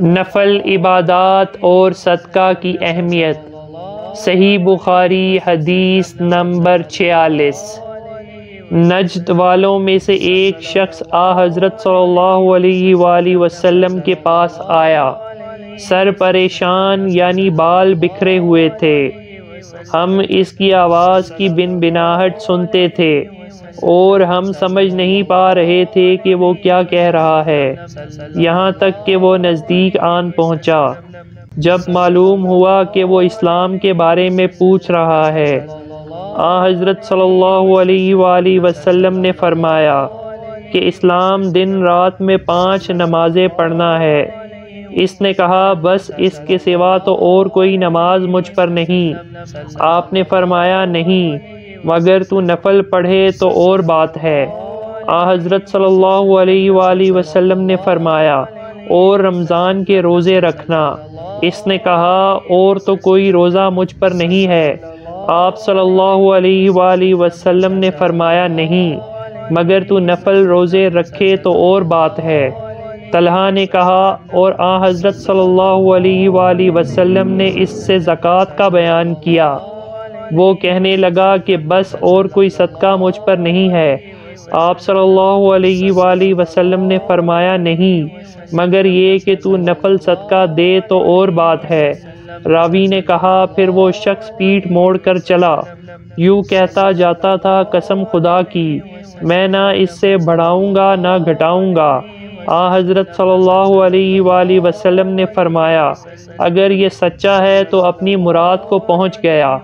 نفل عبادات اور صدقہ کی اہمیت۔ صحیح بخاری حدیث نمبر 46۔ نجد والوں میں سے ایک شخص حضرت صلی اللہ علیہ وآلہ وسلم کے پاس آیا۔ سر پریشان یعنی بال بکھرے ہوئے تھے۔ ہم اس کی آواز کی بنبناہٹ سنتے تھے اور ہم سمجھ نہیں پا رہے تھے کہ وہ کیا کہہ رہا ہے، یہاں تک کہ وہ نزدیک آن پہنچا۔ جب معلوم ہوا کہ وہ اسلام کے بارے میں پوچھ رہا ہے، حضرت صلی اللہ علیہ وآلہ وسلم نے فرمایا کہ اسلام دن رات میں 5 نمازیں پڑھنا ہے۔ اس نے کہا، بس اس کے سوا تو اور کوئی نماز مجھ پر نہیں۔ آپ نے فرمایا، نہیں، مگر تو نفل پڑھے تو اور بات ہے۔ حضرت صلی اللہ علیہ وآلہ وسلم نے فرمایا، اور رمضان کے روزے رکھنا۔ اس نے کہا، اور تو کوئی روزہ مجھ پر نہیں ہے۔ آپ صلی اللہ علیہ وآلہ وسلم نے فرمایا، نہیں، مگر تو نفل روزے رکھے تو اور بات ہے۔ طلحہ نے کہا، اور حضرت صلی اللہ علیہ وآلہ وسلم نے اس سے زکوٰۃ کا بیان کیا۔ وہ کہنے لگا کہ بس اور کوئی صدقہ مجھ پر نہیں ہے۔ آپ صلی اللہ علیہ وآلہ وسلم نے فرمایا، نہیں، مگر یہ کہ تو نفل صدقہ دے تو اور بات ہے۔ راوی نے کہا، پھر وہ شخص پیٹھ موڑ کر چلا، یوں کہتا جاتا تھا، قسم خدا کی، میں نہ اس سے بڑھاؤں گا نہ گھٹاؤں گا۔ حضرت صلی اللہ علیہ وآلہ وسلم نے فرمایا، اگر یہ سچا ہے تو اپنی مراد کو پہنچ گیا۔